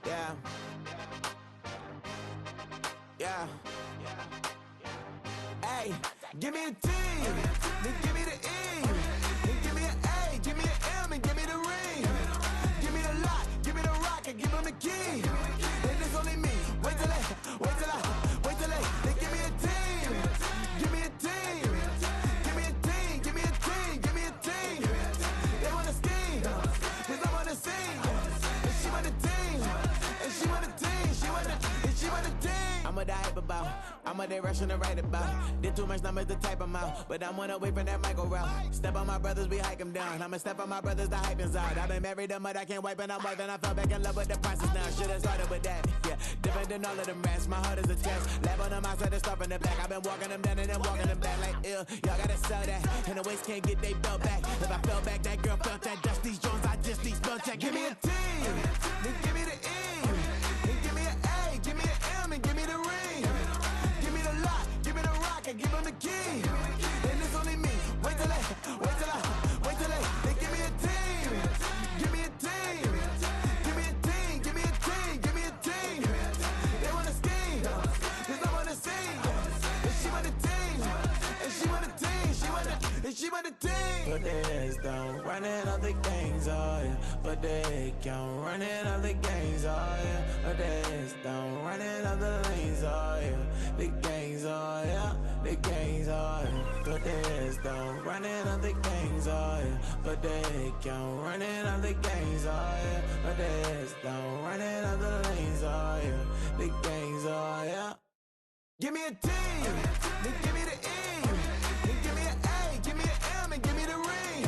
Yeah. Yeah. Hey, give me a T, then give me the E, then give me an A, give me an M, and give me the ring. Give me the lock, give me the rock, and give him the key. And it's only me. Wait till they give me a team. Give me a team. Give me a team. Give me a team. Give me a team. They wanna scheme, 'cause I'm on the scene. And she want the team. And she want the team. She want the team. I'm what I hype about. I'm what they rushing to write about. Did too much numbers to type them out. But I'm one away from that Michael route. Step on my brothers, we hike them down. I'ma step on my brothers, the hype is out. I've been married to mud, I can't wipe and I'm wiping. I fell back in love with the process now. Should've started with that. Yeah, different than all of them rats. My heart is a test. Lab on them outside and stuff in the back. I've been walking them down and then walking them back like ill. Y'all gotta sell that. And the waist can't get they belt back. If I fell back, that girl felt that. Dust these Jones, I just these spell check. Give me a T, then give me the E, then give me an A, give me an M, and give me the ring. Give me the lock, give me the rock, and give him the key. And it's only me. Wait till they give me a team. Give me a team. Give me a team. Give me a team. Give me a team. They wanna scheme, 'cause I'm on the scene. And she want the team. And she want the team. She want the team. But there's don't running all the games, oh yeah. But they can't running all the games, oh yeah. But there's don't running all the lanes, oh yeah. The gangs, oh yeah. The gangs, oh yeah. But there's don't running all the games, oh yeah. But they can't running all the games, oh yeah. But there's don't running all the lanes, oh yeah. The gangs, oh yeah. Give me a T, then give me the E, then give me an A, give me an M, and give me the ring.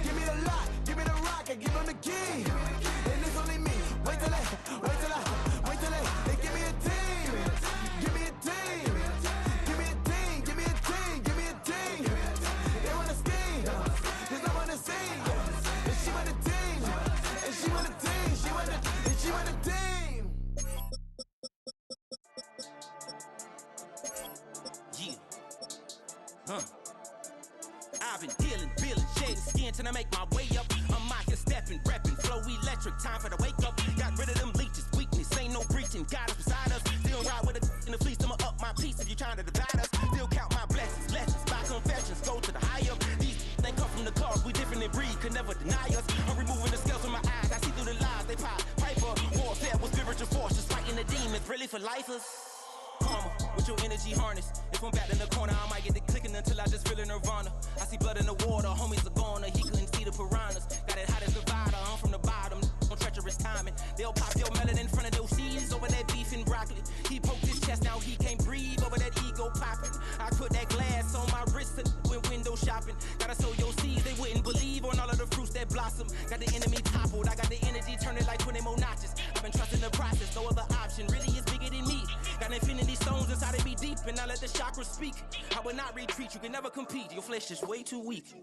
Give me the lock, give me the rock, and give him the key. And it's only me. Wait till they give me a team. Give me a team. Give me a team. Give me a team. Give me a team. They wanna scheme, 'cause I'm on the scene. And she want the team. And she want the team. She want the team. I've been dealing, shedding skin till I make my way up. I'm out here stepping, repping, flow electric, time for the wake up. Got rid of them leeches, weakness, ain't no breaching. God is beside us, still ride with a in the fleece. I'ma up my piece if you trying to divide us. Still count my blessings, lessons, by confessions, go to the higher. These they come from the cars, we different in breed, could never deny us. I'm removing the scales from my eyes, I see through the lies, they pop. Piper, warfare with spiritual forces, fighting the demons, really for lifers. Karma, with your energy harness. If I'm back in the corner, I might get the clicking until I just feel a nirvana. I see blood in the water, homies are gone, he couldn't see the piranhas. Got it hot as divider, I'm from the bottom, on treacherous timing. They'll pop your melon in front of those seeds over that beef and broccoli. He poked his chest, now he can't breathe over that ego popping. I put that glass on my wrist and went window shopping. Gotta sow your seeds, they wouldn't believe on all of the fruits that blossom. Got the enemy toppled, I got the energy turning like 20 more notches. I've been trusting the process, no other option really is bigger than me. Got infinity stones inside of me deep, and I let the chakras speak. I will not retreat, you can never compete, your flesh is way too weak.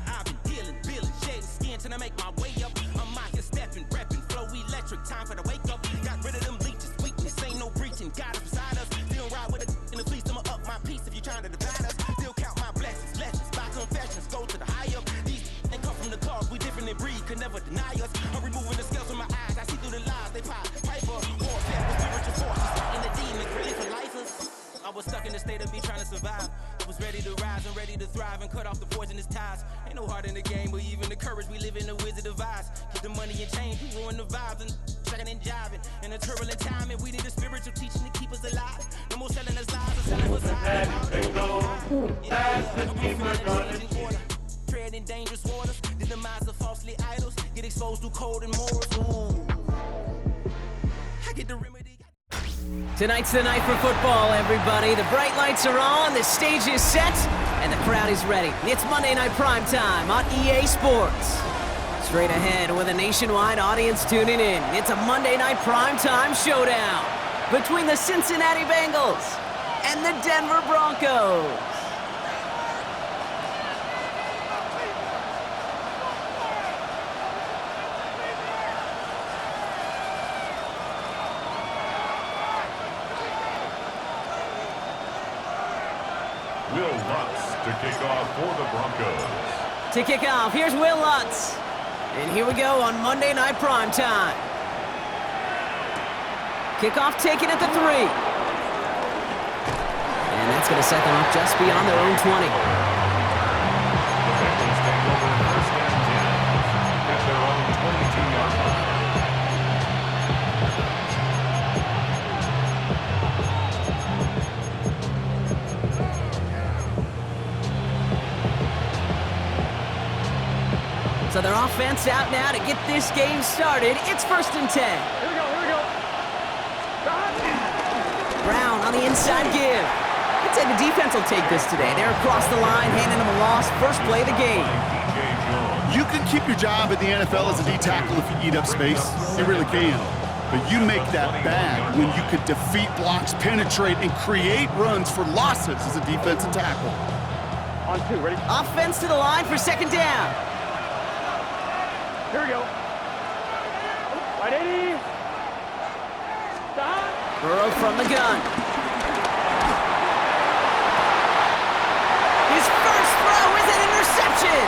I've been dealing, shedding skin till I make my way up. I'm out here stepping, repping, flow electric, time for the wake up. Got rid of them leeches, weakness, ain't no breaching. God is beside us, still ride with a in the fleece. I'ma up my piece if you trying to divide us. Still count my blessings, lessons, by confessions, go to the higher. These they come from the cars, we different in breed, could never deny us. I'm removing the scales from my eyes, I see through the lies, they pop. Piper, warfare with spiritual forces, fighting the demons, really for lifers. I was stuck in the state of me trying to survive. I was ready to rise and ready to thrive and cut off the poisonous ties. Ain't no heart in the game, but even the courage we live in the Wizard of Oz. Get the money and change, we ruin the vibes and tracking and jiving. In a turbulent time, and we need a spiritual teaching to keep us alive. No more selling us lies or selling us lies. Treading dangerous waters, the demise of falsely idols. Get exposed to cold and morals. Ooh. I get the remedy. Tonight's the night for football, everybody. The bright lights are on, the stage is set, and the crowd is ready. It's Monday Night Primetime on EA Sports. Straight ahead with a nationwide audience tuning in, it's a Monday Night Primetime showdown between the Cincinnati Bengals and the Denver Broncos. Will Lutz to kick off for the Broncos. To kick off, here's Will Lutz. And here we go on Monday Night Primetime. Kickoff taken at the 3. And that's going to set them up just beyond their own 20. The Bengals take over first and 10 at their own 22-yard line. So their offense out now to get this game started. It's first and 10. Here we go. Brown on the inside give. I'd say the defense will take this today. They're across the line, handing them a loss. First play of the game. You can keep your job at the NFL as a D tackle if you eat up space. You really can. But you make that bad when you could defeat blocks, penetrate, and create runs for losses as a defensive tackle. On 2, ready? Offense to the line for second down. Here we go. Right 80. Stop. Burrow from the gun. His first throw is an interception.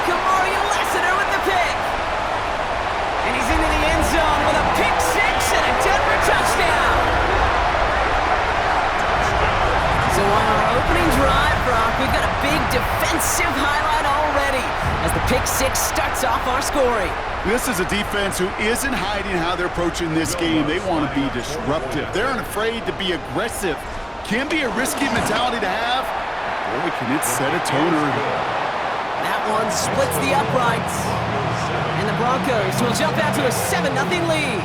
Kamari Lassiter with the pick. And he's into the end zone with a pick 6 and a Denver touchdown. So on our opening drive, Brock, we've got a big defensive highlight already as the pick 6 starts off our scoring. This is a defense who isn't hiding how they're approaching this game. They want to be disruptive. They're unafraid to be aggressive. Can be a risky mentality to have. Boy, can it set a tone early. That one splits the uprights. And the Broncos will jump out to a 7-0 lead.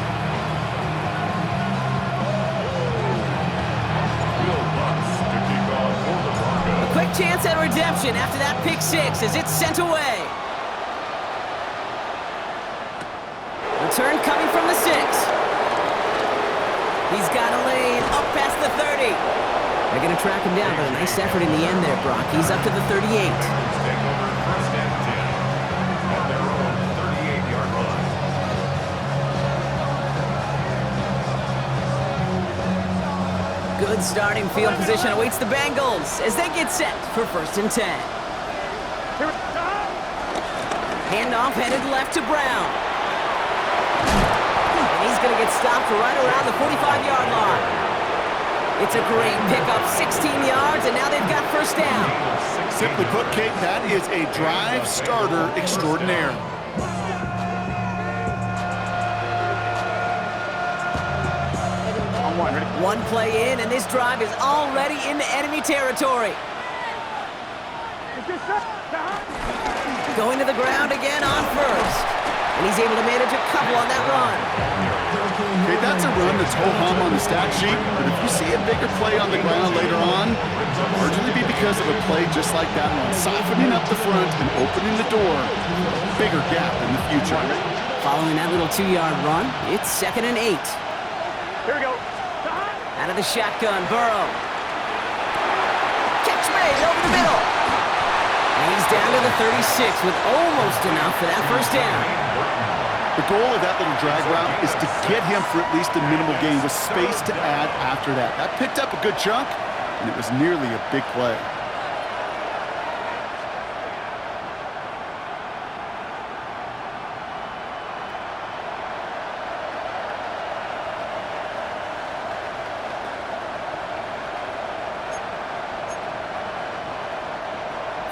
A quick chance at redemption after that pick 6 as it's sent away. Return coming from the 6. He's got a lane up past the 30. They're going to track him down, but a nice effort in the end there, Brock. He's up to the 38. Take over first and 10 at their own 38-yard line. Good starting field position awaits the Bengals as they get set for first and 10. Handoff headed left to Brown. And he's going to get stopped right around the 45-yard line. It's a great pickup, 16 yards, and now they've got first down. Simply put, Kate, that is a drive starter extraordinaire. On 1, ready? One play in, and this drive is already into enemy territory. Going to the ground again on first. And he's able to manage a couple on that run. Okay, that's a run that's ho-hum on the stat sheet, but if you see a bigger play on the ground later on, it'll largely be because of a play just like that one, softening up the front and opening the door for a bigger gap in the future. Following that little 2-yard run, it's 2nd and 8. Here we go. Out of the shotgun, Burrow. Catch made over the middle. And he's down to the 36 with almost enough for that first down. The goal of that little drag route is to get him for at least a minimal gain with space to add after that. That picked up a good chunk, and it was nearly a big play.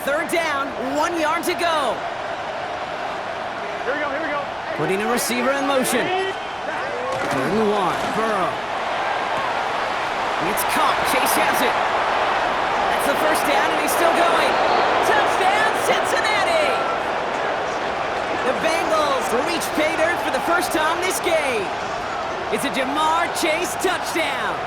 Third down, 1 yard to go. Here we go. Putting a receiver in motion. 3rd and 1, Burrow. It's caught, Chase has it. That's the first down, and he's still going. Touchdown, Cincinnati! The Bengals reach pay dirt for the first time this game. It's a Jamar Chase touchdown.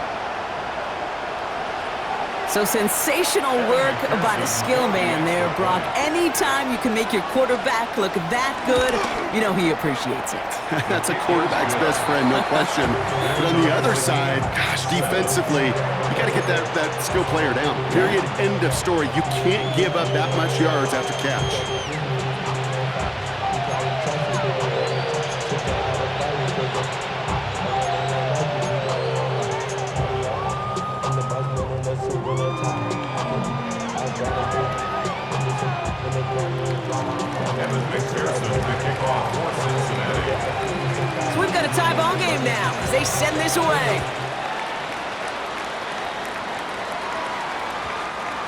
So sensational work by the skill man there, Brock. Anytime you can make your quarterback look that good, you know he appreciates it. That's a quarterback's best friend, no question. But on the other side, gosh, defensively, you got to get that skill player down. Period, end of story. You can't give up that much yards after catch. So we've got a tie ball game now as they send this away.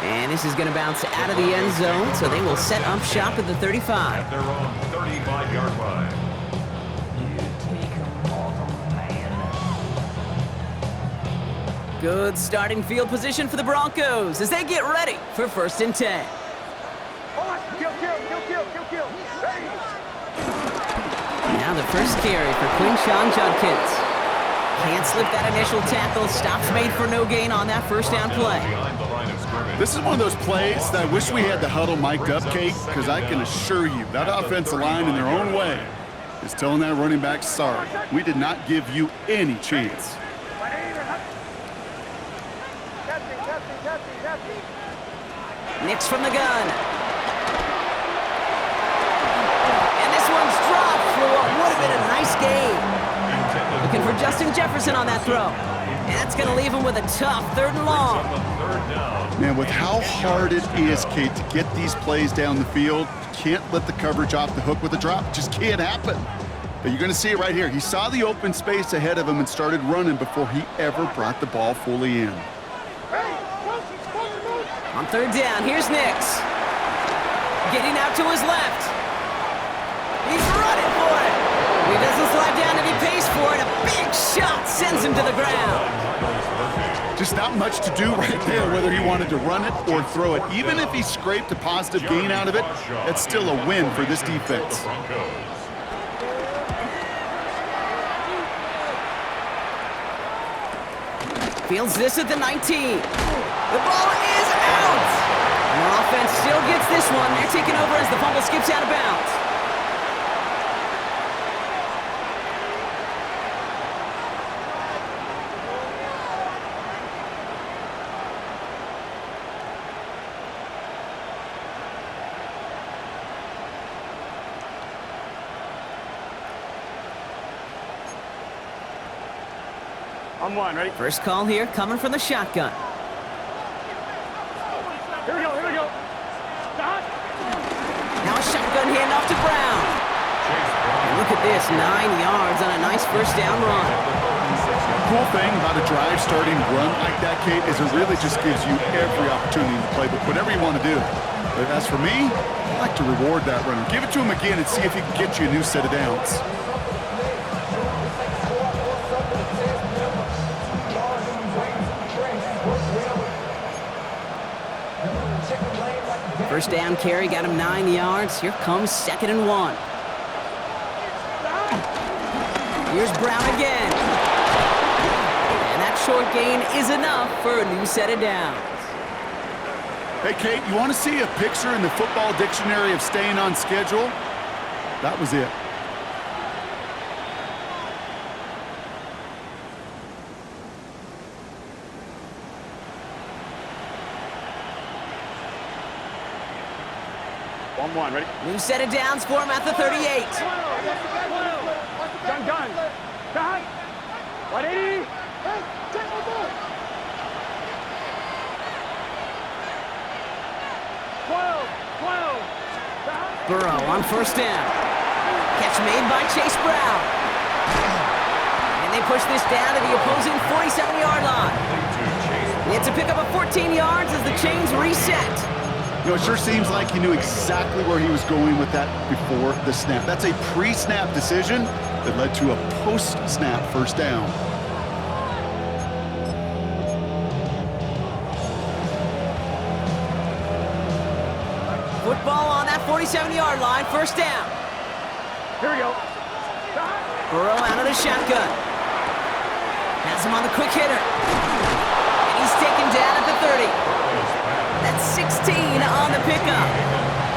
And this is going to bounce out of the end zone, so they will set up shop at the 35. At their own 35-yard line. Good starting field position for the Broncos as they get ready for 1st and 10. Now the first carry for Quinshon Judkins. Can't slip that initial tackle. Stops made for no gain on that first down play. This is one of those plays that I wish we had the huddle mic'd up, Kate, because I can assure you that offensive line in their own way is telling that running back, sorry, we did not give you any chance. Nix from the gun. And this one's dropped for what would have been a nice gain. Looking for Justin Jefferson on that throw. And that's going to leave him with a tough 3rd and long. Man, with how hard it is, Kate, to get these plays down the field, you can't let the coverage off the hook with a drop. It just can't happen. But you're going to see it right here. He saw the open space ahead of him and started running before he ever brought the ball fully in. On 3rd down, here's Nix. Getting out to his left. He's running for it. He doesn't slide down and he pays for it. A big shot sends him to the ground. Just not much to do right there, whether he wanted to run it or throw it. Even if he scraped a positive gain out of it, it's still a win for this defense. Fields this at the 19. The ball is out. And their offense still gets this one. They're taking over as the fumble skips out of bounds. On 1, ready? First call here coming from the shotgun. Here we go. Stop. Now a shotgun handoff to Brown. And look at this, 9 yards on a nice first down run. Cool thing about a drive starting run like that, Kate, is it really just gives you every opportunity to play, but whatever you want to do. But as for me, I like to reward that runner. Give it to him again and see if he can get you a new set of downs. First down carry got him 9 yards. Here comes 2nd and 1. Here's Brown again. And that short gain is enough for a new set of downs. Hey, Kate, you want to see a picture in the football dictionary of staying on schedule? That was it. One, ready? New set of downs for him at the 38. Gun. Got. 180. Burrow on first down. Catch made by Chase Brown. And they push this down to the opposing 47-yard line. It's a pickup of 14 yards as the chains reset. You know, it sure seems like he knew exactly where he was going with that before the snap. That's a pre-snap decision that led to a post-snap first down. Football on that 47-yard line, first down. Here we go. Burrow out of the shotgun. Has him on the quick hitter. And he's taken down at the 30. That's 16 on the pickup.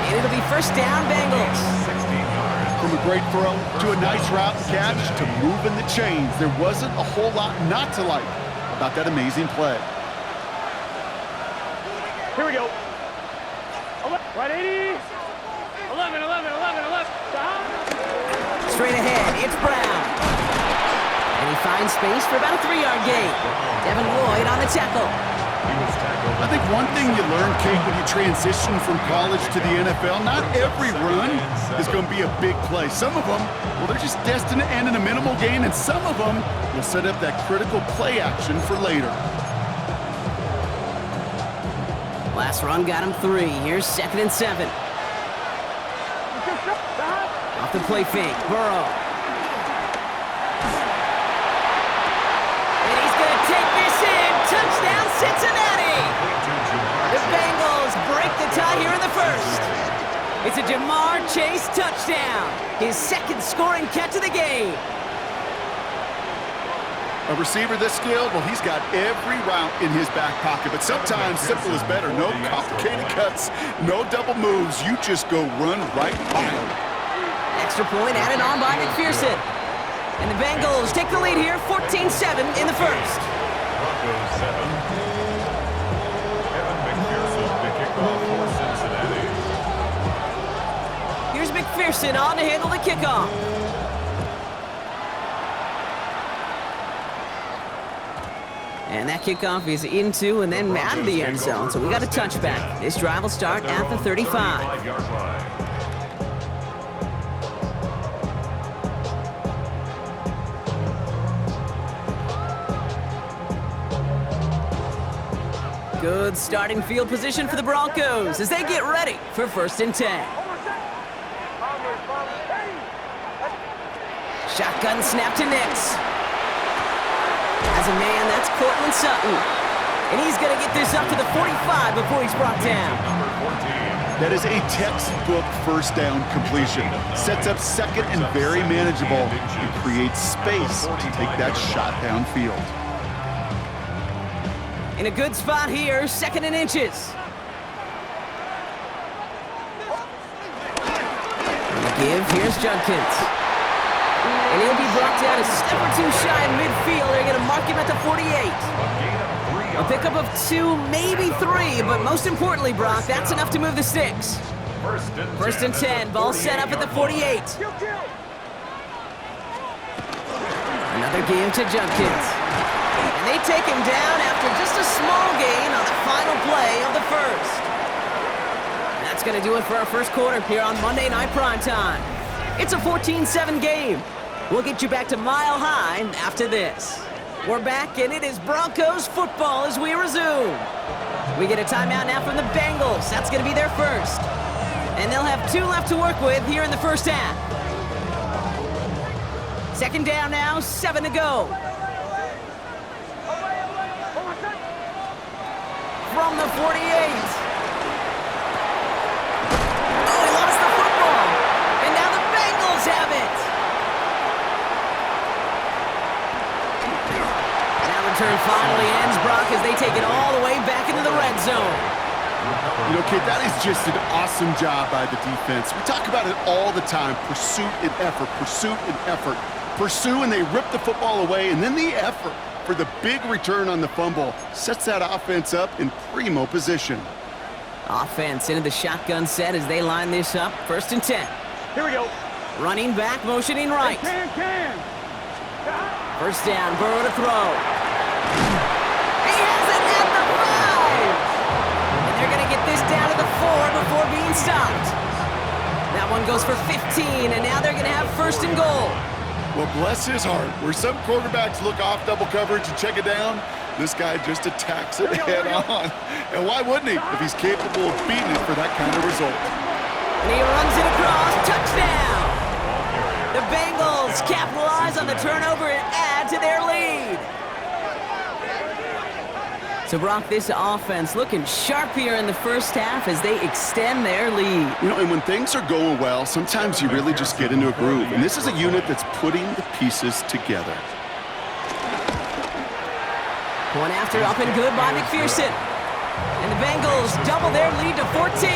And it'll be first down, Bengals. From a great throw to a nice route catch to moving the chains, there wasn't a whole lot not to like about that amazing play. Here we go. 180. 11. Stop. Straight ahead, it's Brown. And he finds space for about a 3-yard gain. Devin Lloyd on the tackle. He was tackled I think one thing you learn, Kate, when you transition from college to the NFL, not every run is going to be a big play. Some of them, well, they're just destined to end in a minimal gain, and some of them will set up that critical play action for later. Last run got him 3. Here's 2nd and 7. Off the play fake, Burrow. And he's going to take this in. Touchdown, Cincinnati! The Bengals break the tie here in the first. It's a Jamar Chase touchdown. His 2nd scoring catch of the game. A receiver this skilled, well, he's got every route in his back pocket, but sometimes simple is better. No complicated cuts, no double moves. You just go run right by him. Extra point added on by McPherson. And the Bengals take the lead here, 14-7 in the first. Broncos 7. Evan McPherson, the kickoff for Cincinnati. Here's McPherson on to handle the kickoff. And that kickoff is into and then out of the end zone. So we got a touchback. This drive will start at the 35. Good starting field position for the Broncos as they get ready for 1st and 10. Shotgun snap to Nix. As a man, that's Cortland Sutton. And he's going to get this up to the 45 before he's brought down. That is a textbook first down completion. Sets up 2nd and very manageable and creates space to take that shot downfield. In a good spot here, 2nd and inches. And the give, here's Judkins. And he'll be brought down a step or 2 shy in midfield. They're going to mark him at the 48. A pickup of 2, maybe 3, but most importantly, Brock, that's enough to move the sticks. 1st and 10, ball set up at the 48. Another give to Judkins. And they take him down after just a small gain on the final play of the first. And that's going to do it for our first quarter here on Monday Night Primetime. It's a 14-7 game. We'll get you back to Mile High after this. We're back, and it is Broncos football as we resume. We get a timeout now from the Bengals. That's going to be their first. And they'll have 2 left to work with here in the first half. 2nd down now, 7 to go. From the 48. Oh, he lost the football. And now the Bengals have it. That return finally ends, Brock, as they take it all the way back into the red zone. You know, kid, that is just an awesome job by the defense. We talk about it all the time, pursuit and effort, pursuit and effort. Pursue, and they rip the football away, and then the effort for the big return on the fumble sets that offense up in primo position. Offense into the shotgun set as they line this up. 1st and 10. Here we go. Running back, motioning right. Can. 1st down, Burrow to throw. He has it at the 5. And they're going to get this down to the 4 before being stopped. That one goes for 15, and now they're going to have 1st and goal. Well, bless his heart. Where some quarterbacks look off double coverage and check it down, this guy just attacks it head on. And why wouldn't he if he's capable of beating it for that kind of result? And he runs it across. Touchdown! The Bengals capitalize on the turnover and add to their lead. So, Brock, this offense looking sharp here in the first half as they extend their lead. You know, and when things are going well, sometimes you really just get into a groove. And this is a unit that's putting the pieces together. One after up and good by McPherson. And the Bengals double their lead to 14.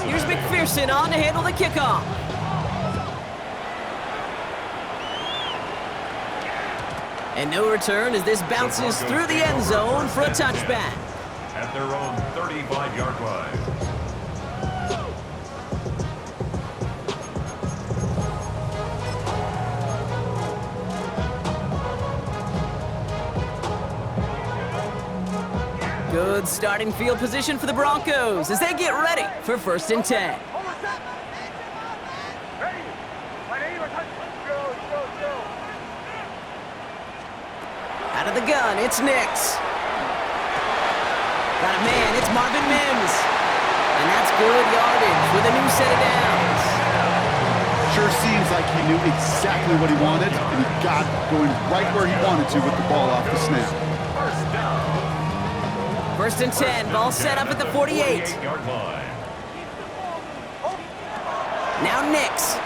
Here's McPherson on to handle the kickoff. And no return as this bounces through the end zone for a touchback. At their own 35-yard line. Good starting field position for the Broncos as they get ready for 1st and 10. Out of the gun, it's Nix. Got a man, it's Marvin Mims. And that's good yardage with a new set of downs. Sure seems like he knew exactly what he wanted, and he got going right where he wanted to with the ball off the snap. 1st and 10, ball set up at the 48. Now Nix.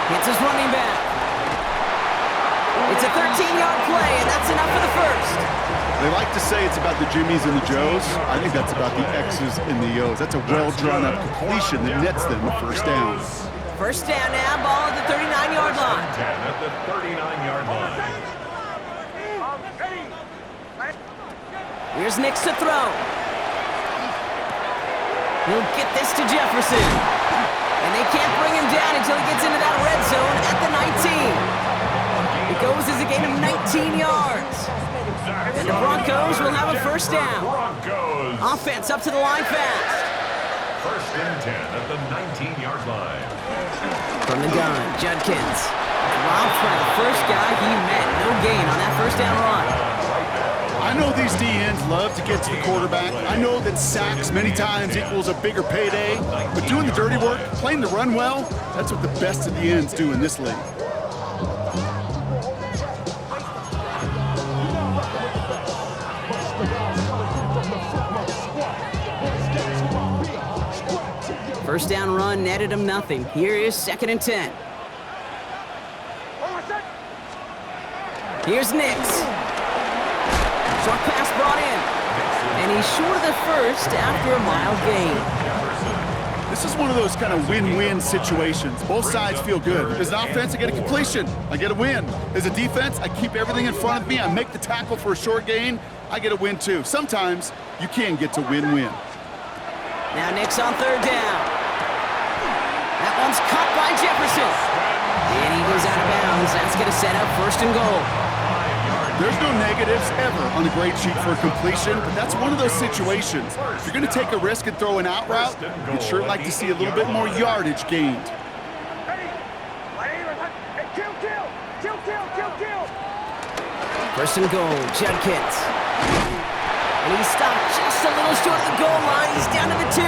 Hits his running back. It's a 13-yard play, and that's enough for the first. They like to say it's about the Jimmies and the Joes. I think that's about the X's and the O's. That's a well-drawn-up completion that nets them the first down. 1st down now, ball at the 39-yard line. At the 39-yard line. Here's Nix to throw. He'll get this to Jefferson. And they can't bring him down until he gets into that red zone at the 19. It goes as a gain of 19 yards. And the Broncos will have a 1st down. Offense up to the line fast. 1st and 10 at the 19-yard line. From the gun, Judkins. Dropped by the first guy he met. No gain on that 1st down run. I know these D-ends love to get to the quarterback. I know that sacks many times equals a bigger payday. But doing the dirty work, playing the run well, that's what the best of the ends do in this league. First down run netted him nothing. Here is 2nd and 10. Here's Nix. Short pass brought in. And he's short of the first after a mild gain. This is one of those kind of win-win situations. Both sides feel good. As an offense, I get a completion. I get a win. As a defense, I keep everything in front of me. I make the tackle for a short gain. I get a win, too. Sometimes you can get to win-win. Now Nix on 3rd down. That one's caught by Jefferson. And he goes out of bounds. That's going to set up 1st and goal. There's no negatives ever on a grade sheet for a completion, but that's one of those situations. If you're going to take a risk and throw an out route, you'd sure like to see a little bit more yardage gained. 1st and goal, Judkins. And he's stopped just a little short of the goal line. He's down to the 2.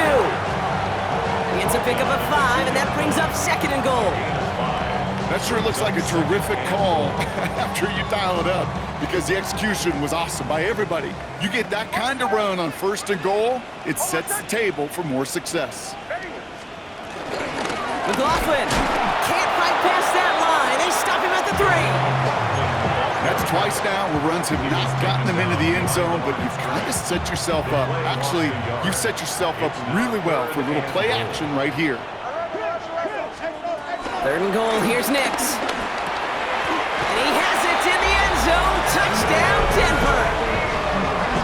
He ends up picking up a 5, and that brings up 2nd and goal. That sure looks like a terrific call after you dial it up, because the execution was awesome by everybody. You get that kind of run on 1st and goal, it sets the table for more success. McLaughlin can't fight past that line. They stop him at the 3. That's twice now where runs have not gotten them into the end zone, but you've kind of set yourself up. Actually, you've set yourself up really well for a little play action right here. 3rd and goal, here's Nix. And he has it in the end zone. Touchdown, Denver.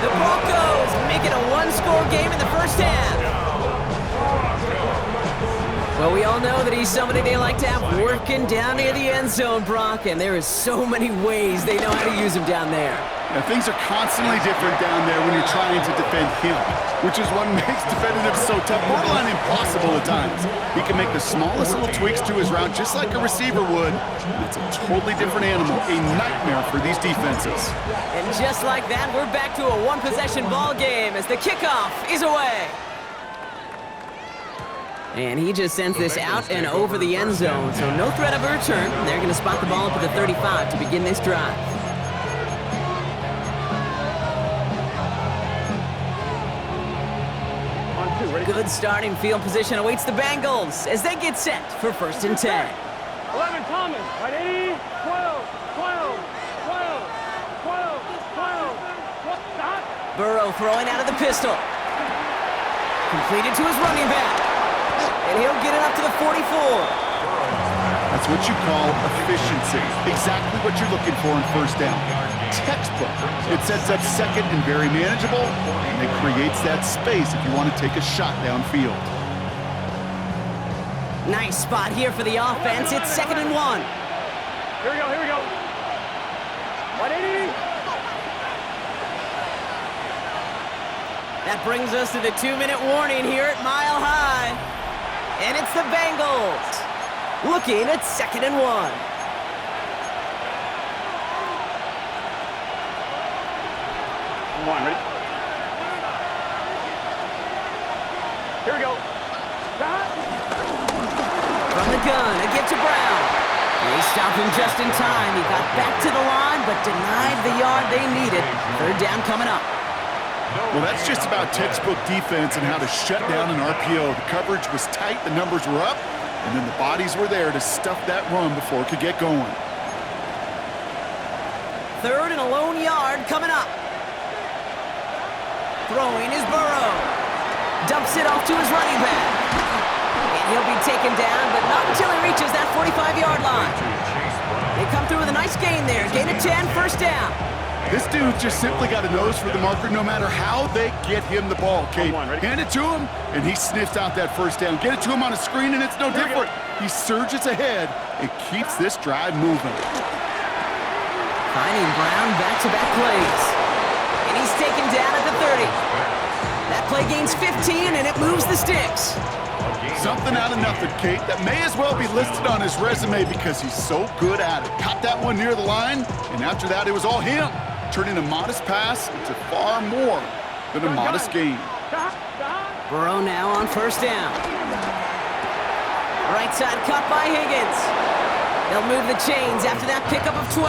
The Broncos make it a 1-score game in the 1st half. Well, we all know that he's somebody they like to have working down near the end zone, Brock, and there is so many ways they know how to use him down there. Now, things are constantly different down there when you're trying to defend him, which is what makes defending him so tough, borderline impossible at times. He can make the smallest little tweaks to his route just like a receiver would, and it's a totally different animal, a nightmare for these defenses. And just like that, we're back to a 1-possession ball game as the kickoff is away. And he just sends this out and over the end zone, so no threat of a return. They're going to spot the ball up at the 35 to begin this drive. Good starting field position awaits the Bengals as they get set for 1st and 10. 11, Thomas. Right, 80, 12, 12, 12, 12, 12. Stop. Burrow throwing out of the pistol. Completed to his running back. And he'll get it up to the 44. That's what you call efficiency. Exactly what you're looking for in 1st down. Textbook. It sets up 2nd and very manageable, and it creates that space if you want to take a shot downfield. Nice spot here for the offense. It's 2nd and 1. Here we go, here we go. 180. That brings us to the 2-minute warning here at Mile High. And it's the Bengals looking at 2nd and 1. Come on, ready? Here we go. From the gun, a get to Brown. They stopped him just in time. He got back to the line, but denied the yard they needed. 3rd down coming up. Well, that's just about textbook defense and how to shut down an RPO. The coverage was tight, the numbers were up, and then the bodies were there to stuff that run before it could get going. 3rd and a lone yard coming up. Throwing is Burrow. Dumps it off to his running back. And he'll be taken down, but not until he reaches that 45-yard line. They come through with a nice gain there. Gain of 10, 1st down. This dude's just simply got a nose for the marker no matter how they get him the ball, Kate. Hand it to him, and he sniffs out that 1st down. Get it to him on a screen, and it's no different. He surges ahead and keeps this drive moving. Finding Brown back-to-back plays. And he's taken down at the 30. That play gains 15, and it moves the sticks. Something out of nothing, Kate, that may as well be listed on his resume because he's so good at it. Caught that one near the line, and after that, it was all him, turning a modest pass into far more than a modest gain. Burrow now on 1st down. Right side cut by Higgins. They'll move the chains after that pickup of 12.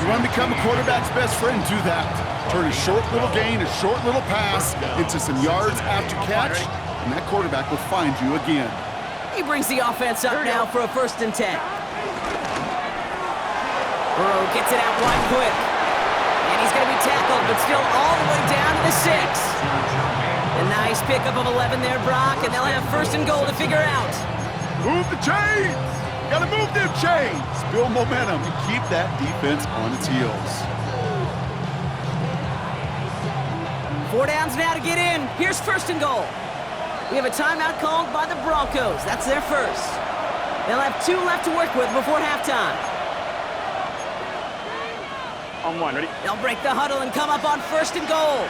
You want to become a quarterback's best friend, do that. Turn a short little gain, a short little pass into some yards after catch, and that quarterback will find you again. He brings the offense up now for a 1st and 10. Burrow gets it out wide quick. And he's going to be tackled, but still all the way down to the 6. A nice pickup of 11 there, Brock, and they'll have 1st and goal to figure out. Move the chains! Gotta move them chains! Build momentum and keep that defense on its heels. 4 downs now to get in. Here's 1st and goal. We have a timeout called by the Broncos. That's their 1st. They'll have 2 left to work with before halftime. On 1, ready? They'll break the huddle and come up on 1st and goal.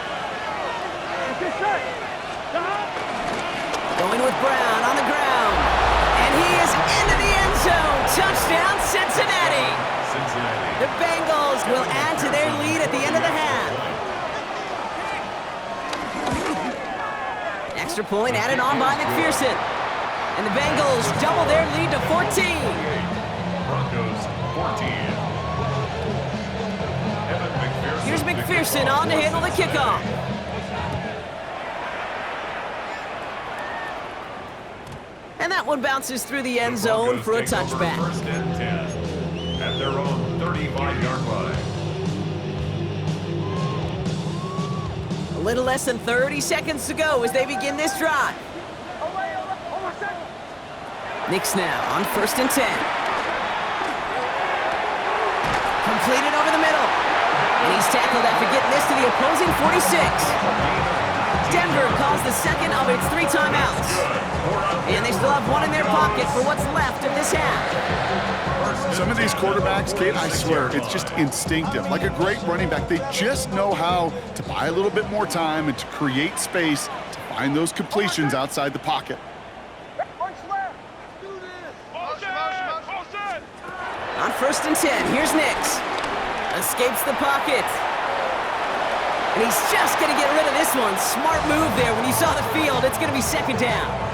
Going with Brown on the ground. And he is into the end zone. Touchdown, Cincinnati. The Bengals will add to their lead at the end of the half. Extra point added on by McPherson. And the Bengals double their lead to 14. Broncos 14. Here's McPherson on to handle the kickoff. And that one bounces through the end zone for a touchback. 1st and 10 at their own 35-yard line. A little less than 30 seconds to go as they begin this drive. Knicks now on 1st and 10. Completed over the middle. And he's tackled after getting this to the opposing 46. Denver calls the 2nd of its 3 timeouts. And they still have 1 in their pocket for what's left of this half. Some of these quarterbacks, Kate, I swear, it's just instinctive. Like a great running back, they just know how to buy a little bit more time and to create space to find those completions outside the pocket. On 1st and 10, here's Nix. Escapes the pocket. And he's just going to get rid of this one. Smart move there. When you saw the field, it's going to be 2nd down.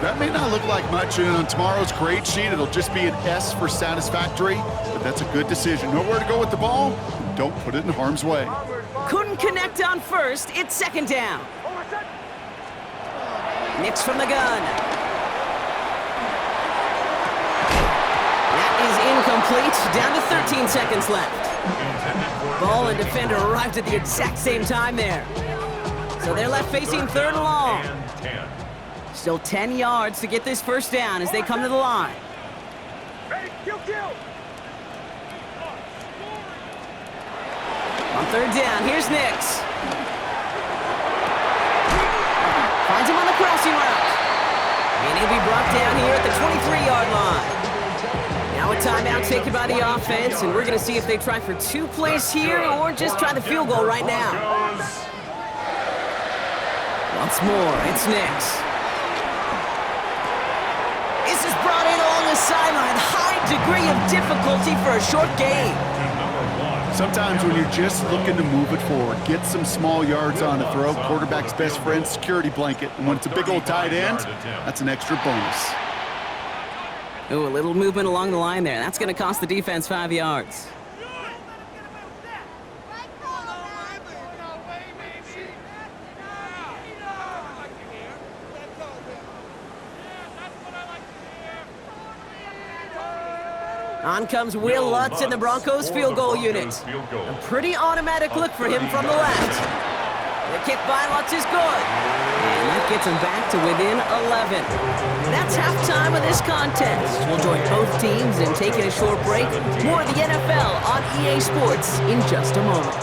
That may not look like much, and on tomorrow's grade sheet, it'll just be an S for satisfactory, but that's a good decision. Know where to go with the ball, and don't put it in harm's way. Couldn't connect on 1st. It's 2nd down. Nix from the gun. That is incomplete. Down to 13 seconds left. Ball and defender arrived at the exact same time there. So they're left facing 3rd and long. Still 10 yards to get this 1st down as they come to the line. On 3rd down, here's Nix. Finds him on the crossing route. And he'll be brought down here at the 23-yard line. Now a timeout taken by the offense, and we're going to see if they try for 2 plays here or just try the field goal right now. Once more, it's Nix. This is brought in along the sideline. High degree of difficulty for a short gain. Sometimes when you're just looking to move it forward, get some small yards on the throw, quarterback's best friend, security blanket. And when it's a big old tight end, that's an extra bonus. Ooh, a little movement along the line there. That's going to cost the defense 5 yards. On comes Will Lutz in the Broncos field goal unit. A pretty automatic look for him from the left. The kick by Lutz is good. And that gets him back to within 11. That's halftime of this contest. We'll join both teams in taking a short break. More of the NFL on EA Sports in just a moment.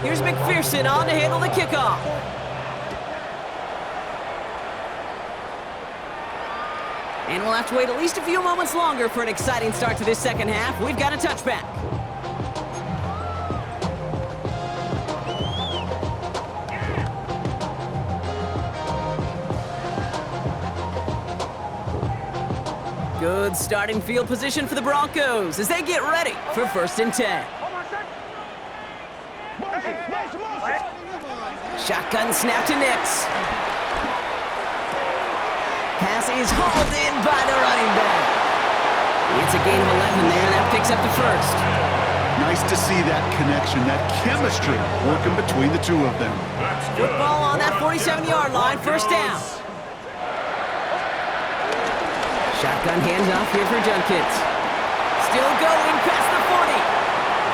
Here's McPherson on to handle the kickoff. And we'll have to wait at least a few moments longer for an exciting start to this second half. We've got a touchback. Good starting field position for the Broncos as they get ready for 1st and 10. Shotgun snap to Nix. Pass is hauled in by the running back. It's a gain of 11 there. That picks up the first. Nice to see that connection, that chemistry working between the two of them. Football on that 47-yard line, 1st down. Shotgun handoff here for Junkins. Still going past the 40.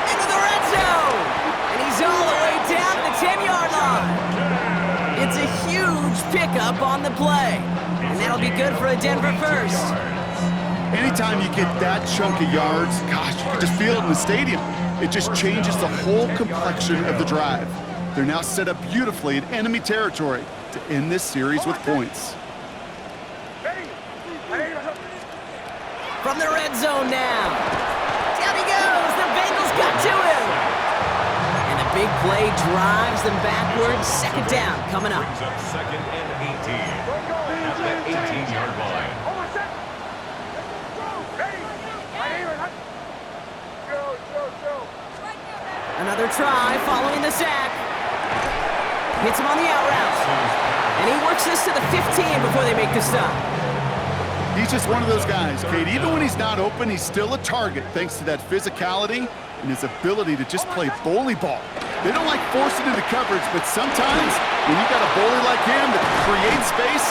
Into the red zone. And he's all the way down the 10-yard line. It's a huge pickup on the play. And that'll be good for a Denver first. Anytime you get that chunk of yards, gosh, you can just feel it in the stadium. It just changes the whole complexion of the drive. They're now set up beautifully in enemy territory to end this series with points. From the red zone now. Down he goes. The Bengals got to him. And the big play drives them backwards. 2nd down coming up. 2nd and 18 at the 18-yard line. Another try following the sack. Hits him on the out route. And he works this to the 15 before they make the stop. He's just one of those guys, Kate. Even when he's not open, he's still a target thanks to that physicality and his ability to just play bully ball. They don't like forcing into coverage, but sometimes when you got a bully like him that can create space,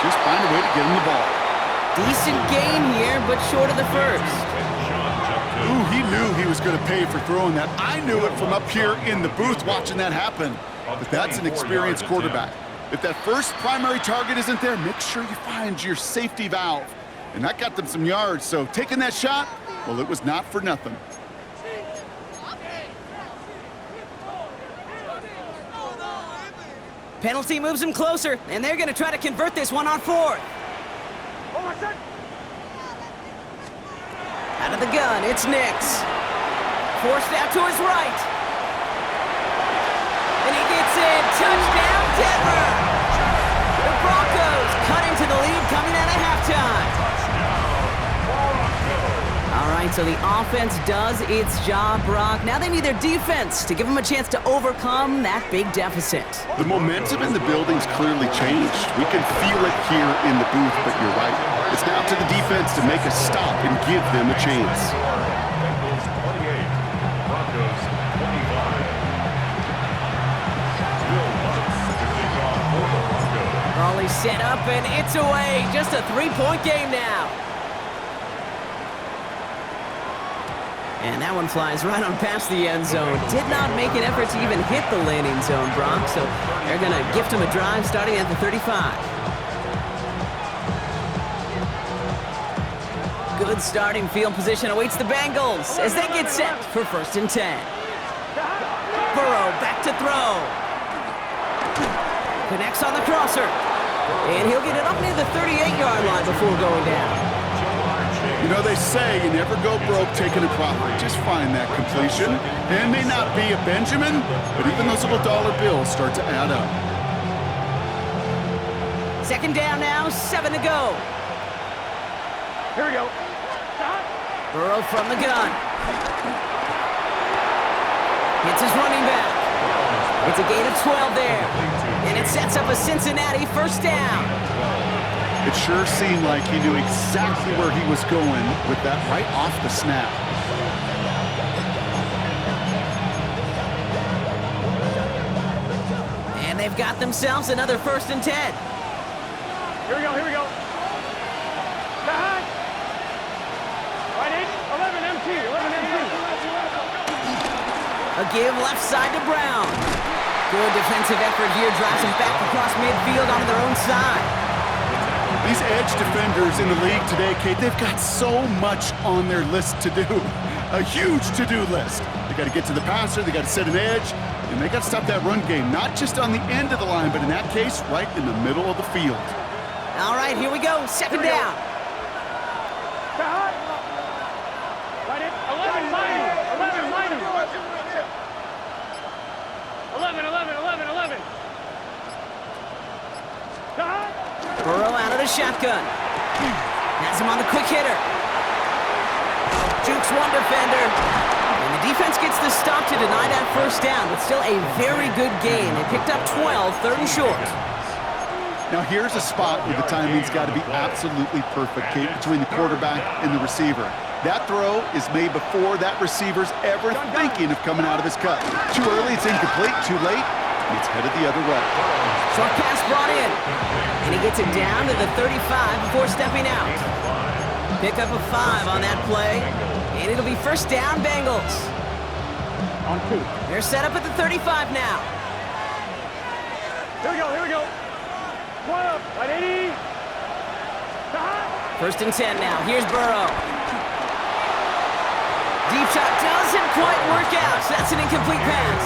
just find a way to get him the ball. Decent gain here, but short of the first. Ooh, he knew he was going to pay for throwing that. I knew it from up here in the booth watching that happen. But that's an experienced quarterback. If that first primary target isn't there, make sure you find your safety valve. And that got them some yards, so taking that shot, well, it was not for nothing. Penalty moves them closer, and they're going to try to convert this one on 4th. Out of the gun, it's Nix. Forced out to his right. And he gets in. Touchdown, Denver! The Broncos cut into the lead coming out of halftime. All right, so the offense does its job, Brock. Now they need their defense to give them a chance to overcome that big deficit. The momentum in the building's clearly changed. We can feel it here in the booth, but you're right. It's now to the defense to make a stop and give them a chance. Bengals 28, Broncos 25. Will Lutz to kick off for the Broncos. Raleigh set up, and it's away. Just a 3-point game now. And that one flies right on past the end zone. Did not make an effort to even hit the landing zone, Brock. So they're going to gift him a drive starting at the 35. Good starting field position awaits the Bengals as they get set for 1st and 10. Burrow back to throw. Connects on the crosser. And he'll get it up near the 38-yard line before going down. You know, they say you never go broke taking a profit. Just find that completion. It may not be a Benjamin, but even those little dollar bills start to add up. Second down now, 7 to go. Here we go. Burrow from the gun. Hits his running back. It's a gain of 12 there. And it sets up a Cincinnati first down. It sure seemed like he knew exactly where he was going with that right off the snap. And they've got themselves another 1st and 10. Here we go, here we go. Behind. Right 8, 11 MT, 11 MT. A give left side to Brown. Good defensive effort here, drives them back across midfield onto their own side. These edge defenders in the league today, Kate, they've got so much on their list to do. A huge to-do list. They got to get to the passer, they got to set an edge, and they got to stop that run game, not just on the end of the line, but in that case, right in the middle of the field. All right, here we go. Second down. Right at 11 minus. 11 minus. 11, 11, 11, 11. Burrow out of the shotgun. Has him on the quick hitter. Jukes one defender. And the defense gets the stop to deny that first down, but still a very good gain. They picked up 12, 3rd and short. Now here's a spot where the timing's got to be absolutely perfect, Kate, between the quarterback and the receiver. That throw is made before that receiver's ever thinking of coming out of his cut. Too early, it's incomplete. Too late, it's headed the other way. Short pass brought in. And he gets it down to the 35 before stepping out. Pick up a 5 on that play. And it'll be first down, Bengals. On 2. They're set up at the 35 now. Here we go, here we go. 12, right 80. 1st and 10 now. Here's Burrow. Deep shot doesn't quite work out. So that's an incomplete pass.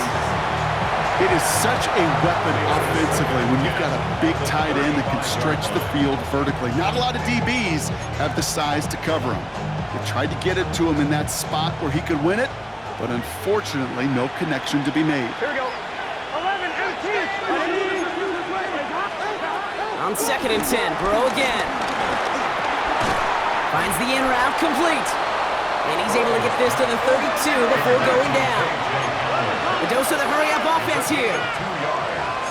It is such a weapon offensively when you've got a big tight end that can stretch the field vertically. Not a lot of DBs have the size to cover him. They tried to get it to him in that spot where he could win it, but unfortunately, no connection to be made. Here we go. 11 MT. On 2nd and 10, Burrow again. Finds the in route complete. And he's able to get this to the 32 before going down. The dose of the hurry-up offense here. 2 yards.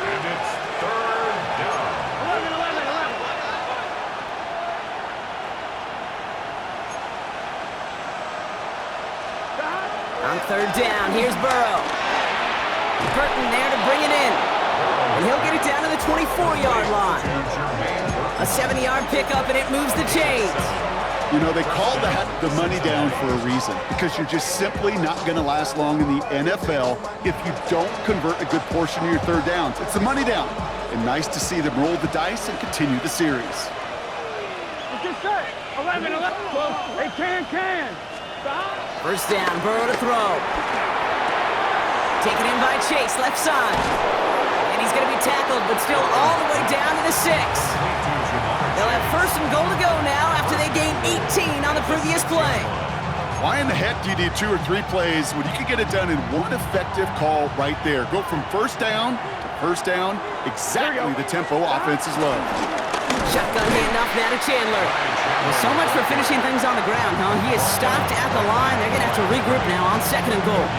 And it's 3rd down. 11, 11, 11. On 3rd down, here's Burrow. Burton there to bring it in. And he'll get it down to the 24-yard line. A 70-yard pickup, and it moves the chains. You know, they call that the money down for a reason, because you're just simply not going to last long in the NFL if you don't convert a good portion of your 3rd downs. It's the money down. And nice to see them roll the dice and continue the series. It's just set. 11, 11. They can. First down, Burrow to throw. Taken in by Chase, left side. And he's going to be tackled, but still all the way down to the 6. They'll have 1st and goal to go now after they gained 18 on the previous play. Why in the heck do you need 2 or 3 plays when you can get it done in one effective call right there? Go from 1st down to 1st down, exactly the tempo offenses love. Shotgun handoff now to Chandler. Well, so much for finishing things on the ground, huh? He is stopped at the line. They're going to have to regroup now on 2nd and goal.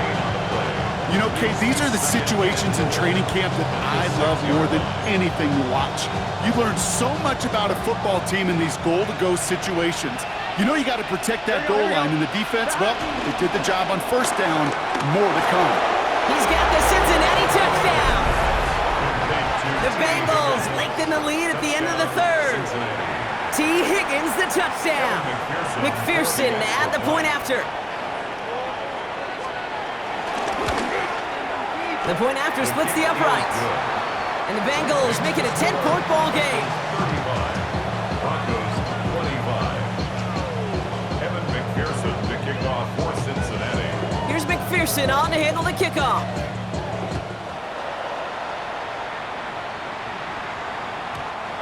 You know, Kate, these are the situations in training camp that I love more than anything to watch. You learn so much about a football team in these goal-to-go situations. You know you got to protect that goal line, and the defense, well, they did the job on 1st down. More to come. He's got the Cincinnati touchdown. The Bengals lengthen the lead at the end of the 3rd. T. Higgins the touchdown. McPherson at the point after. The point after splits the uprights. And the Bengals make it a 10-point ball game. 35. Broncos 25. Evan McPherson to kick off for Cincinnati. Here's McPherson on to handle the kickoff.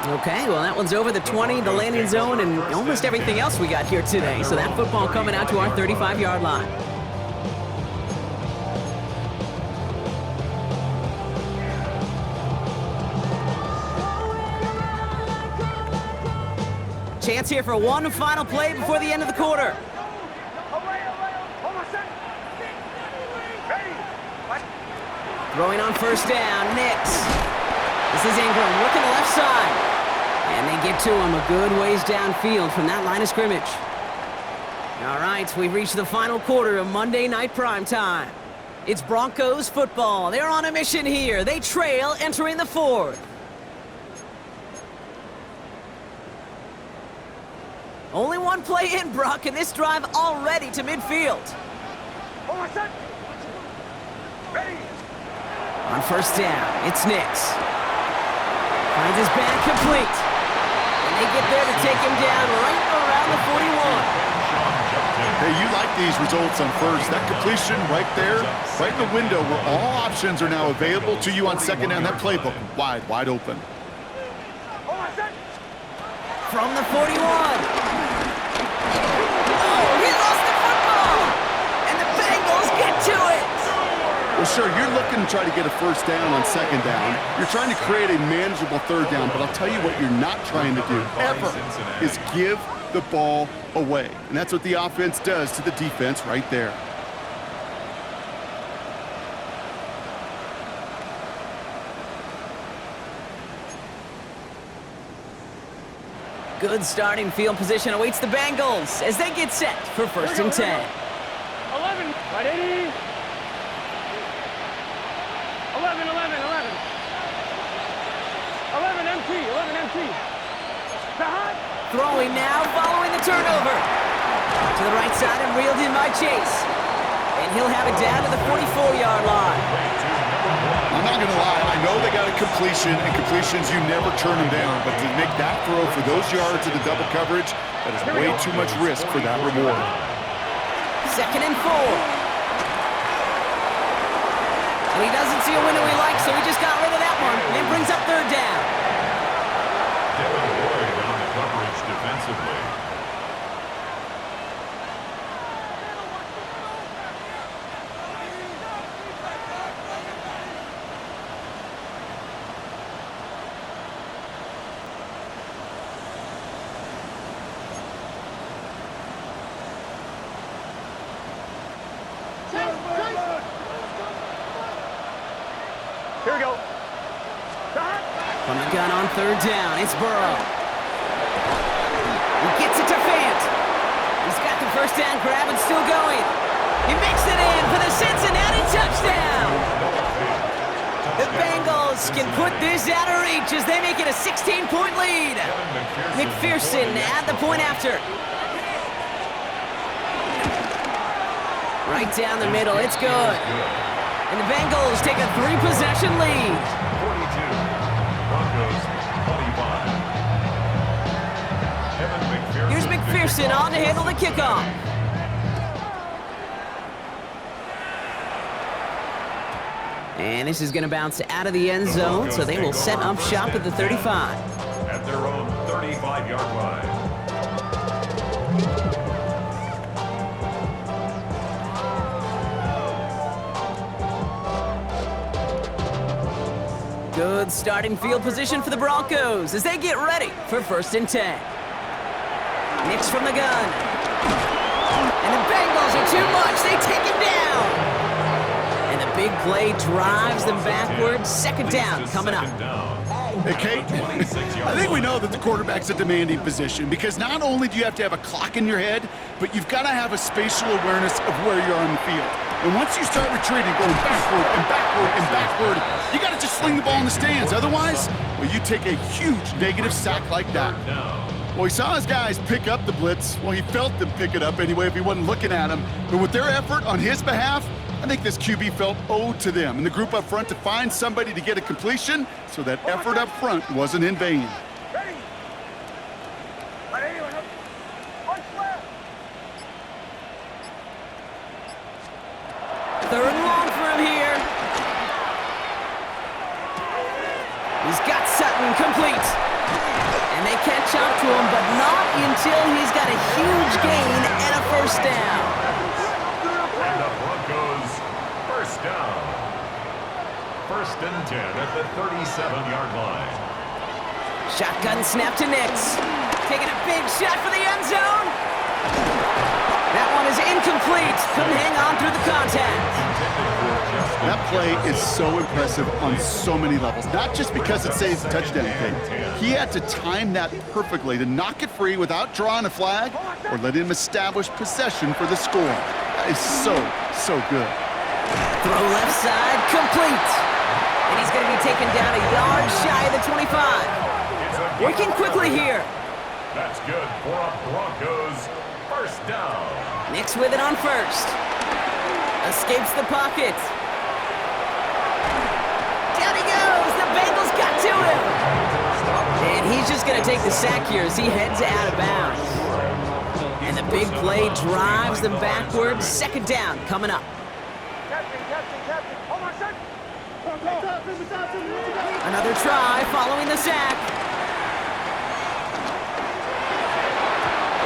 Okay, well, that one's over the 20, the landing zone, and almost everything else we got here today. So that football coming out to our 35-yard line. Chance here for one final play before the end of the quarter. Throwing on first down, Nix. This is Ingram looking to left side. And they get to him a good ways downfield from that line of scrimmage. All right, we've reached the final quarter of Monday Night Primetime. It's Broncos football. They're on a mission here. They trail entering the fourth. Only one play in, Brock, and this drive already to midfield. On first down, it's Nix. Finds his back complete. And they get there to take him down right around the 41. Hey, you like these results on first. That completion right there, right in the window where all options are now available to you on second down. That playbook wide open. From the 41. Oh, he lost the football! And the Bengals get to it! Well, sure, you're looking to try to get a first down on second down. You're trying to create a manageable third down, but I'll tell you what you're not trying to do, ever, is give the ball away. And that's what the offense does to the defense right there. Good starting field position awaits the Bengals as they get set for first and 10. 11, right 80. 11, 11, 11. 11 MT, 11 MT. Throwing now, following the turnover. To the right side and reeled in by Chase. And he'll have it down to the 44-yard line. I'm not going to lie, I know they got a completion, and completions, you never turn them down. But to make that throw for those yards in the double coverage, that is way too much risk for that reward. Second and 4. And he doesn't see a window he likes, so he just got rid of that one. And brings up third down. Worried on the coverage defensively. Here we go. From the gun on third down, it's Burrow. He gets it to Fant. He's got the first down grab and still going. He makes it in for the Cincinnati touchdown. The Bengals can put this out of reach as they make it a 16-point lead. McPherson at the point after. Right down the middle, it's good. And the Bengals take a 3-possession lead. 42, Broncos 25. Here's McPherson on to handle the kickoff. And this is going to bounce out of the end zone, so they will set up shop at the 35. At their own 35-yard line. Good starting field position for the Broncos as they get ready for first and 10. Nix from the gun. And the Bengals are too much. They take him down. And the big play drives them backwards. Second down coming up. Hey, Kate, I think we know that the quarterback's a demanding position because not only do you have to have a clock in your head, but you've got to have a spatial awareness of where you're on the field. And once you start retreating, going backward and backward and backward, you got to just sling the ball in the stands. Otherwise, well, you take a huge negative sack like that. Well, he saw his guys pick up the blitz. Well, he felt them pick it up anyway if he wasn't looking at him. But with their effort on his behalf, I think this QB felt owed to them and the group up front to find somebody to get a completion so that effort up front wasn't in vain. Third and long for him here. He's got Sutton complete. They catch up to him, but not until he's got a huge gain and a first down. And the Broncos first down. 1st and 10 at the 37-yard line. Shotgun snap to Nix. Taking a big shot for the end zone. That one is incomplete. Couldn't hang on through the contact. That play is so impressive on so many levels, not just because it saves a touchdown kick. He had to time that perfectly to knock it free without drawing a flag or letting him establish possession for the score. That is so good. Throw left side, complete. And he's going to be taken down a yard shy of the 25. Working quickly here. That's good for a Broncos first down. Nix with it on first. Escapes the pocket. Down he goes. The Bengals got to him. And he's just going to take the sack here as he heads out of bounds. And the big play drives them backwards. 2nd down coming up. Another try following the sack.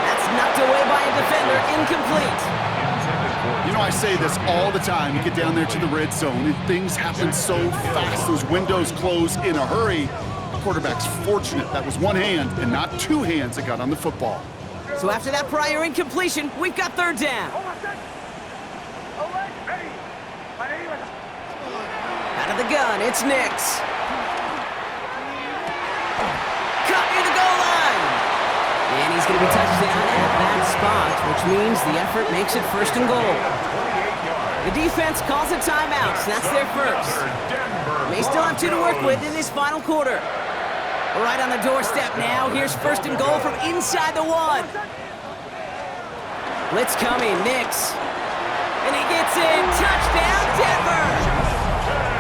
That's knocked away by a defender. Incomplete. You know, I say this all the time. You get down there to the red zone, and things happen so fast. Those windows close in a hurry. The quarterback's fortunate that was one hand and not two hands that got on the football. So after that prior incompletion, we've got 3rd down. Out of the gun, it's Nix. Cut near the goal line. And he's going to be touched down at that spot, which means the effort makes it 1st and goal. The defense calls a timeout, so that's their first. They still have 2 to work with in this final quarter. Right on the doorstep now. Here's 1st and goal from inside the 1. Blitz coming, Nix. And he gets in. Touchdown, Denver!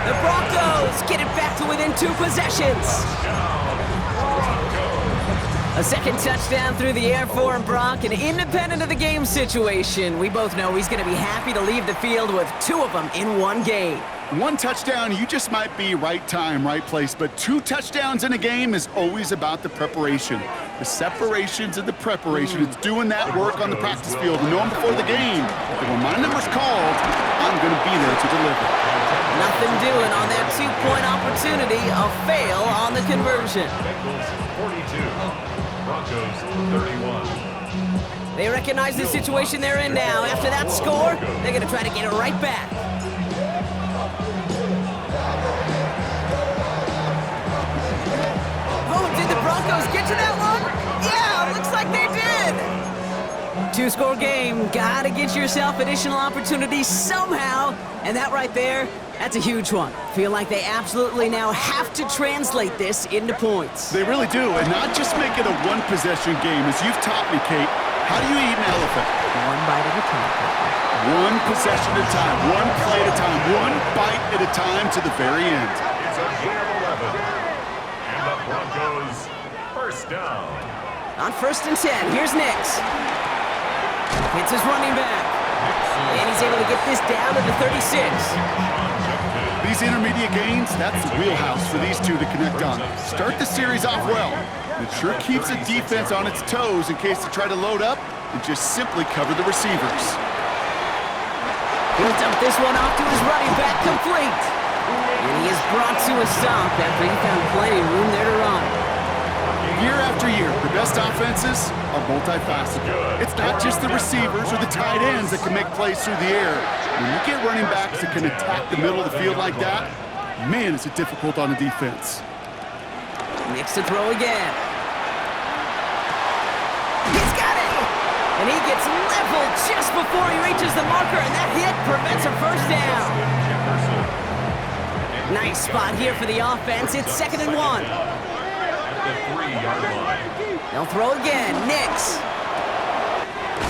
The Broncos get it back to within 2 possessions. A 2nd touchdown through the air for him, Brock, and independent of the game situation, we both know he's going to be happy to leave the field with 2 of them in one game. 1 touchdown, you just might be right time, right place, but 2 touchdowns in a game is always about the preparation. The separations and the preparation. It's doing that work on the practice field and knowing before the game that when my number's called, I'm going to be there to deliver. Nothing doing on that 2-point opportunity. A fail on the conversion. Bengals 42. Broncos 31. They recognize the situation they're in now. After that score, they're going to try to get it right back. Oh, did the Broncos get to that one? Yeah, looks like they did. 2-score game. Got to get yourself additional opportunities somehow. And that right there, that's a huge one. Feel like they absolutely now have to translate this into points. They really do, and not just make it a 1-possession game. As you've taught me, Kate, how do you eat an elephant? 1 bite at a time. 1 possession at a time, 1 play at a time, 1 bite at a time to the very end. It's a gain of 11. And the Broncos first down. On 1st and 10, here's Nix. Hits his running back. And he's able to get this down to the 36. These intermediate gains, that's the wheelhouse for these 2 to connect on. Start the series off well. It sure keeps the defense on its toes in case they try to load up and just simply cover the receivers. He'll dump this one off to his running back, complete. And he is brought to a stop after he found plenty of room there to run. Year after year, the best offenses are multifaceted. It's not just the receivers or the tight ends that can make plays through the air. When you get running backs that can attack the middle of the field like that, man, is it difficult on the defense. Nix to throw again. He's got it! And he gets leveled just before he reaches the marker, and that hit prevents a first down. Nice spot here for the offense. It's 2nd and 1. The 3-yard line. They'll throw again. Nix.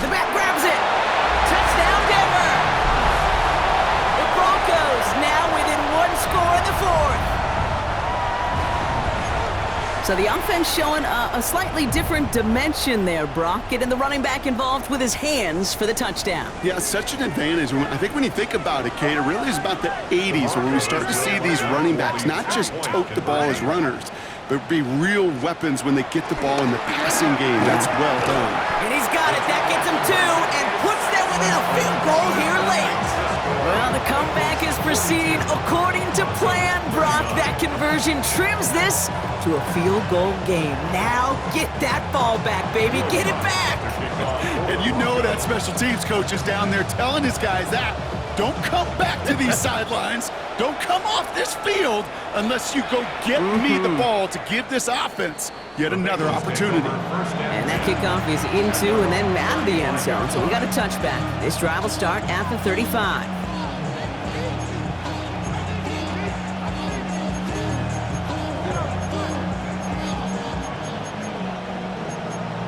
The back grabs it. Touchdown, Denver. The Broncos now within 1 score in the 4th. So the offense showing a slightly different dimension there, Brock. Getting the running back involved with his hands for the touchdown. Yeah, such an advantage. I think when you think about it, Kate, it really is about the 80s when we start to see these running backs not just tote the ball as runners, There'll be real weapons when they get the ball in the passing game. That's well done. And he's got it. That gets him 2 and puts them within a field goal here late. Well, the comeback is proceeding according to plan, Brock. That conversion trims this to a field goal game. Now get that ball back, baby. Get it back. And you know that special teams coach is down there telling his guys that. Don't come back to these sidelines. Don't come off this field unless you go get me the ball to give this offense yet another opportunity. And that kickoff is into and then out of the end zone, so we got a touchback. This drive will start at the 35.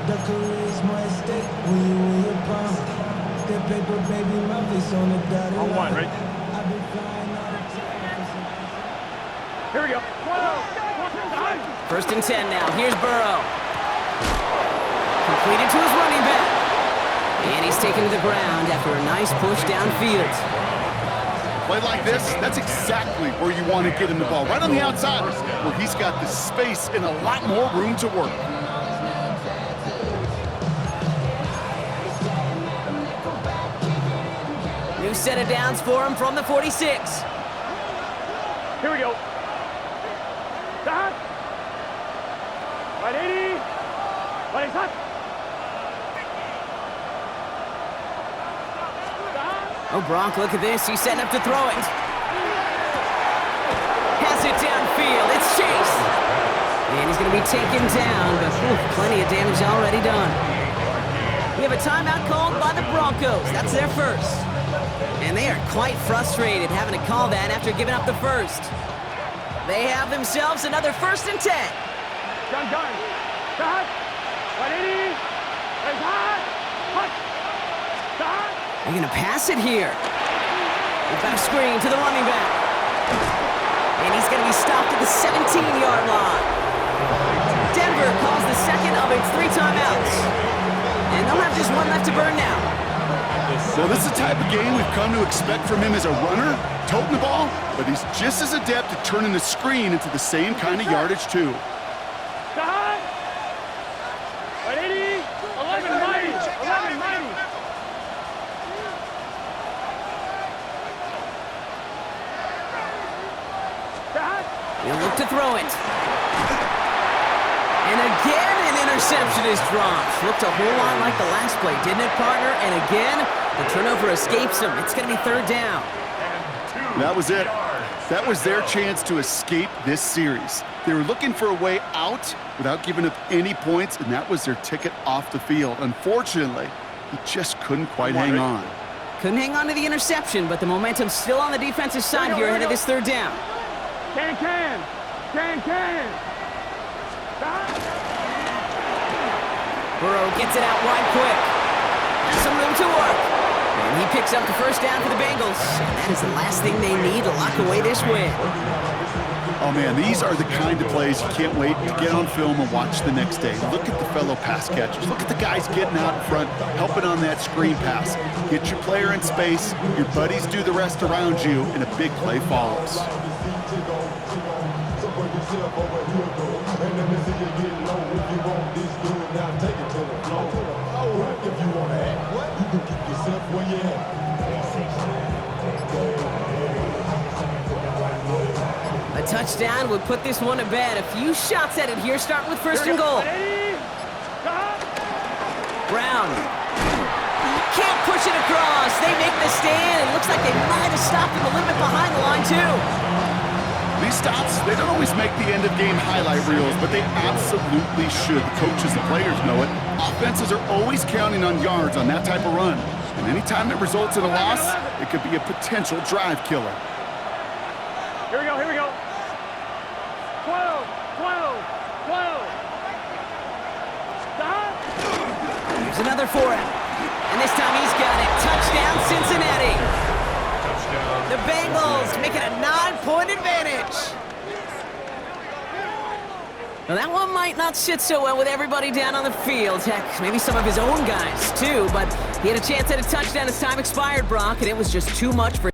The charisma at stake when you in your palm. That paper, baby, my face on the dotted line. On one, right? I've been flying all the time. Here we go. First and 10 now. Here's Burrow. Completed to his running back. And he's taken to the ground after a nice push downfield. Play like this, that's exactly where you want to get him the ball. Right on the outside, where he's got the space and a lot more room to work. New set of downs for him from the 46. Here we go. Stop. Right 80. Right hot. Oh, Brock, look at this. He's setting up to throw it. Has it downfield. It's Chase. And he's going to be taken down, but plenty of damage already done. We have a timeout called by the Broncos. That's their first. And they are quite frustrated having to call that after giving up the first. They have themselves another 1st and 10. Gun. Stop. Right 80. Right hot. Hot. Stop. They're going to pass it here. They've got a screen to the running back. And he's going to be stopped at the 17-yard line. Denver calls the second of its 3 timeouts. And they'll have just one left to burn now. Well, this is the type of game we've come to expect from him as a runner, toting the ball, but he's just as adept at turning the screen into the same kind of yardage, too. Stop. Right 80. 11 mighty. 11 mighty. Stop. He'll look to throw it. And again, an interception is dropped. Looked a whole lot like the last play, didn't it, partner? And again, the turnover escapes him. It's going to be 3rd down. That was it. That was their chance to escape this series. They were looking for a way out without giving up any points, and that was their ticket off the field. Unfortunately, he just couldn't quite hang on. Couldn't hang on to the interception, but the momentum's still on the defensive side here ahead of this 3rd down. Can. Stop. Burrow gets it out wide quick. Has some room to work. And he picks up the 1st down for the Bengals. And that is the last thing they need to lock away this win. Oh, man, these are the kind of plays you can't wait to get on film and watch the next day. Look at the fellow pass catchers. Look at the guys getting out in front, helping on that screen pass. Get your player in space, your buddies do the rest around you, and a big play follows. A touchdown would put this one to bed. A few shots at it here, starting with 1st and goal. Brown can't push it across. They make the stand. It looks like they might have stopped him a little bit behind the line, too. These stops, they don't always make the end-of-game highlight reels, but they absolutely should. The coaches and players know it. Offenses are always counting on yards on that type of run. And anytime it results in a loss, it could be a potential drive killer. Here we go. 12. Stop. Here's another for him. And this time he's got it. Touchdown, Cincinnati. The Bengals making a 9-point advantage. Well, that one might not sit so well with everybody down on the field. Heck, maybe some of his own guys, too. But he had a chance at a touchdown as time expired, Brock, and it was just too much for